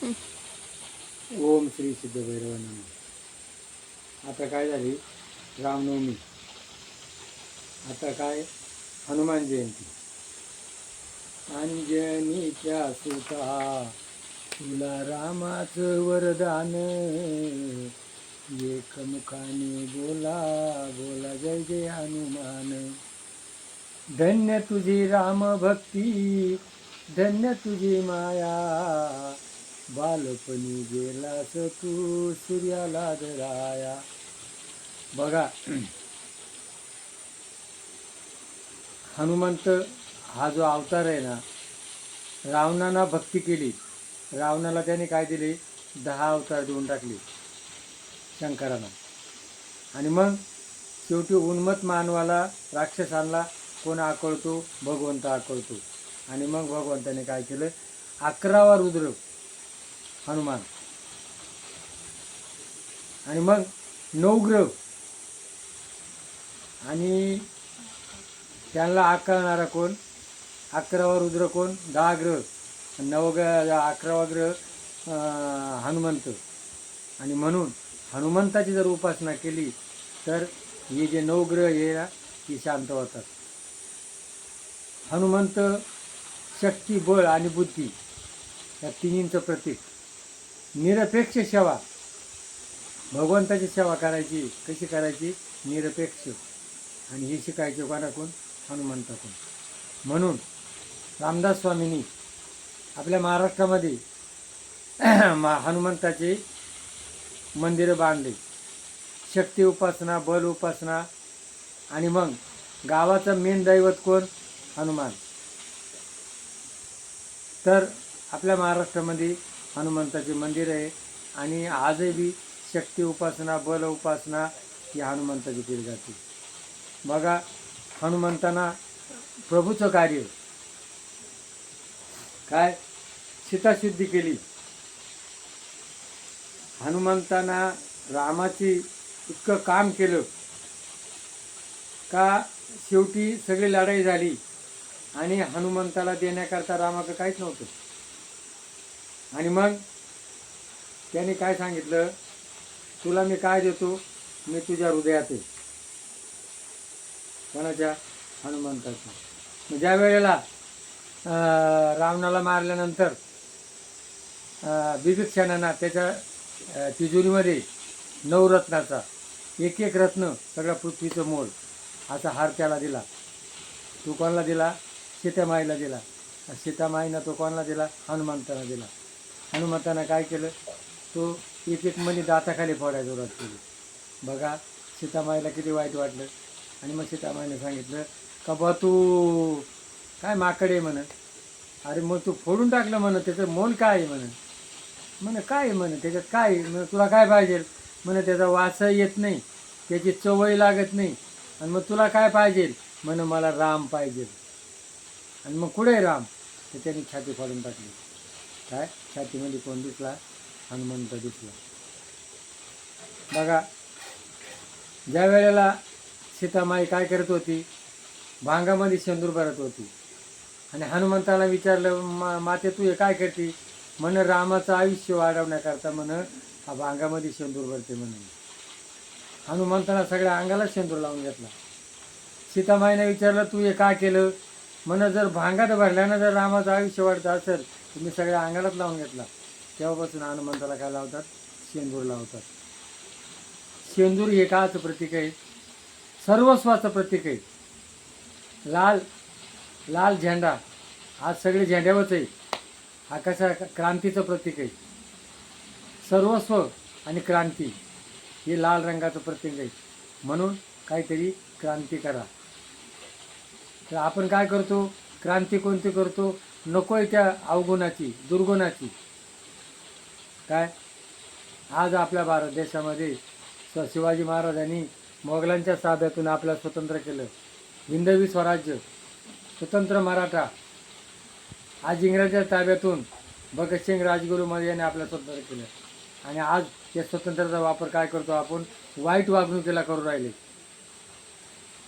ओम श्री सिद्ध भैरव नमः. आता काय झाली रामनवमी, आता काय हनुमान जयंती. अंजनीच्या सुता तुला रामाचं वरदान, एकमुखाने बोला बोला जय जय हनुमान. धन्य तुझी राम भक्ती, धन्य तुझी माया, बालपणी गेलास तू सूर्याला धराया. बघा, हनुमंत हा जो अवतार आहे ना, रावणाला भक्ती केली, रावणाला त्याने काय दिले, 10 अवतार देऊन टाकले शंकरांना. आणि मग शेवटी उन्मत्त मानवाला, राक्षसांना कोण आकळतो, भगवंत आकळतो. आणि मग भगवंताने काय केलं, 11वा रुद्र हनुमान. आणि मग 9 ग्रह आणि त्यांना आकळणारा कोण, 11वा रुद्र कोण, 10 ग्रह, 11वा ग्रह हनुमंत. आणि म्हणून हनुमंताची जर उपासना केली तर हे जे 9 ग्रह हे ना ती शांत होतात. हनुमंत शक्ती, बळ आणि बुद्धी या तिन्हींचं प्रतीक. निरपेक्ष सेवा, भगवंताची सेवा करायची कशी करायची, निरपेक्ष. आणि हे शिकायचे कोणाकडून, हनुमंताकडून. म्हणून रामदास स्वामींनी आपल्या महाराष्ट्रामध्ये हनुमंताचे मंदिरं बांधले. शक्ती उपासना, बल उपासना. आणि मग गावाचं मेन दैवत कोण, हनुमान. तर आपल्या महाराष्ट्रामध्ये हनुमंताचे मंदिर आहे. आणि आजही शक्ती उपासना, बल उपासना ही हनुमंताची केली जाते. बघा, हनुमंतांना प्रभूचं कार्य काय, सीताशुद्धी केली. हनुमंतांना रामाची इतकं काम केलं का शेवटी सगळी लढाई झाली आणि हनुमंताला देण्याकरता रामाकडे काहीच नव्हतं. आणि मग त्याने काय सांगितलं, तुला मी काय देतो, मी तुझ्या हृदयात आहे. कोणाच्या, हनुमंताच्या. ज्या वेळेला रावणाला मारल्यानंतर बिभीषणांना त्याच्या तिजोरीमध्ये 9 रत्नाचा एक एक रत्न, सगळ्या पृथ्वीचं मोल असा हार त्याला दिला. तो कोणाला दिला, सीतामाईला दिला. सीतामाईनं तो कोणाला दिला, हनुमंताला दिला. हनुमंतानं काय केलं, तो एक एक मणी दाताखाली फोडायला सुरुवात केली. बघा, सीतामाईला किती वाईट वाटलं. आणि मग सीतामाईने सांगितलं का बा तू काय माकडे म्हणत, अरे मग तू फोडून टाकलं म्हणत, त्याचं मोल काय आहे म्हणत. म्हणे काय आहे म्हणे त्याच्यात, काय म्हणे तुला काय पाहिजे म्हणे, त्याचा वासही येत नाही, त्याची चवही लागत नाही. आणि मग तुला काय पाहिजे म्हणे, मला राम पाहिजे. आणि मग कुठे राम, तर त्यांनी छाती फाडून टाकली. काय छातीमध्ये कोण दिसला, हनुमंत दिसला. बघा, ज्या वेळेला सीतामाई काय करत होती, भांगामध्ये शेंदूर भरत होती. आणि हनुमंताला विचारलं, माते तू हे काय करते म्हण, रामाचं आयुष्य वाढवण्याकरता म्हण हा भांगामध्ये शेंदूर भरते म्हणून. हनुमंताला सगळ्या अंगाला शेंदूर लावून घेतला. सीतामाईने विचारलं, तू हे काय केलं म्हण, जर भांगात भरल्यानं जर रामाचं आयुष्य वाढतं असेल तर मी सगळ्या अंगालाच लावून घेतला. तेव्हापासून हनुमंताला काय लावतात, शेंदूर लावतात. शेंदूर हे काचं प्रतीक आहे, सर्वस्वाचं प्रतीक आहे. लाल लाल झेंडा, आज सगळे झेंड्यावरच आहे. हा कसा, क्रांतीचं प्रतीक आहे. सर्वस्व आणि क्रांती हे लाल रंगाचं प्रतीक आहे. म्हणून काहीतरी क्रांती करा. तर आपण काय करतो, क्रांती कोणती करतो, नको आहे त्या अवगुणाची, दुर्गुणाची. काय, आज आपल्या भारत देशामध्ये शिवाजी महाराजांनी मोगलांच्या ताब्यातून आपल्याला स्वतंत्र केलं. हिंदवी स्वराज्य, स्वतंत्र मराठा. आज इंग्रजांच्या ताब्यातून भगतसिंग, राजगुरू यांनी आपल्याला स्वतंत्र केलं. आणि आज या स्वतंत्राचा वापर काय करतो आपण, वाईट वागणुकीला करू राहिले.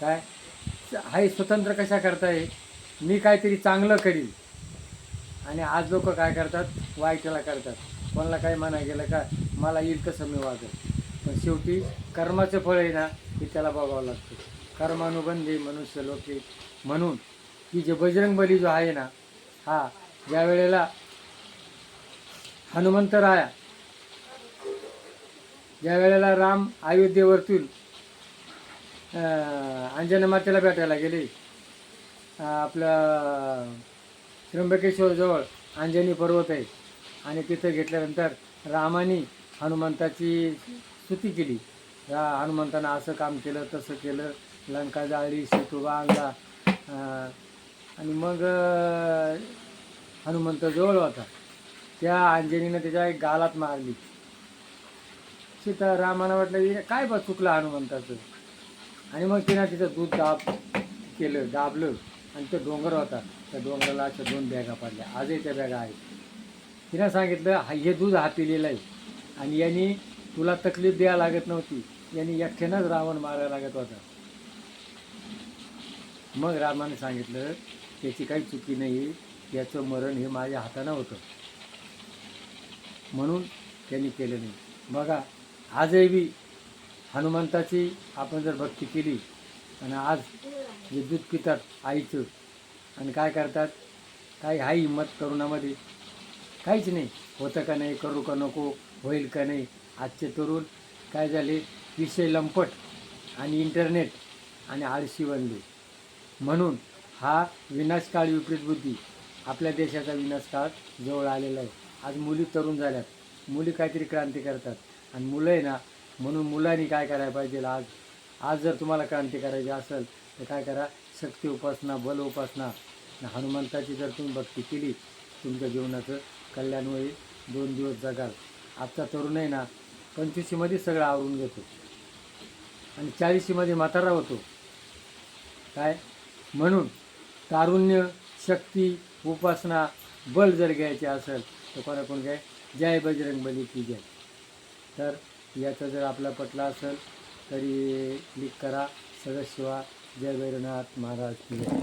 काय, हा स्वतंत्र कशा करताय, मी काहीतरी चांगलं करील. आणि आज लोक काय करतात, वाईटला करतात. कोणाला काही म्हणा गेलं का मला येईल तसं मी वागेल. पण शेवटी कर्माचं फळ आहे ना हे त्याला बघावं लागतं. कर्मानुबंधी मनुष्य लोके. म्हणून की जे बजरंगबली जो आहे ना हा ज्या वेळेला हनुमंतराया ज्या वेळेला राम अयोध्येवरतून अंजना मातेला भेटायला गेले, आपलं त्र्यंबकेश्वरजवळ अंजनी पर्वत आहे आणि तिथं घेतल्यानंतर रामाने हनुमंताची स्तुती केली. हनुमंतानं असं काम केलं तसं केलं, लंका जाळली, शेतुबा आणला, आणि मग हनुमंत जवळ होता त्या अंजनीनं त्याच्या एक गालात मारली. रामानं वाटलं हे काय बा चुकलं हनुमंताचं, आणि मग तिनं तिचं दूध दाबलं आणि तो डोंगर होता त्या डोंगराला अशा 2 बॅगा पडल्या. आजही त्या बॅगा आहेत. तिनं सांगितलं हे दूध हा पिलेलं आहे आणि यांनी तुला तकलीफ द्यायला लागत नव्हती, यांनी एकट्यानंच रावण मारायला लागत होता. मग रामाने सांगितलं त्याची काही चुकी नाही, याचं मरण हे माझ्या हातानं होतं म्हणून त्यांनी केलं नाही. बघा आजही बी हनुमंताची आपण जर भक्ती केली आणि आज जे दूध पितात आईचं आणि काय करतात, काही हाय हिंमत तरुणामध्ये काहीच नाही, होतं का नाही, करू का नको, होईल का नाही. आजचे तरुण काय झाले, विषय लंपट आणि इंटरनेट आणि आळशी बनले. म्हणून हा विनाशकाळ विपरीत बुद्धी आपल्या देशाचा विनाशकाळ जवळ आलेला आहे. आज मुली तरुण झाल्यात, मुली काहीतरी क्रांती करतात आणि मुलं आहे ना, म्हणून मुलांनी काय करायला पाहिजे, आज जर तुम्हाला क्रांती करायची असेल तर काय करा, शक्ती उपासना, बल उपासना, हनुमंताची जर तुम्ही भक्ती केली तुमच्या जीवनाचं कल्याण होईल. 2 दिवस जगाल. आजचा तरुण आहे ना 25मध्ये सगळं आवरून घेतो आणि 40मध्ये म्हातारा होतो. काय म्हणून तारुण्य, शक्ती, उपासना, बल जर घ्यायचे असेल तर कोणाकोण घ्याय, जय बजरंगबली की जय. तर याचं जर आपला पटला असेल तरी क्लिक करा. सदस्यवा. जय भैरवनाथ महाराज की जय.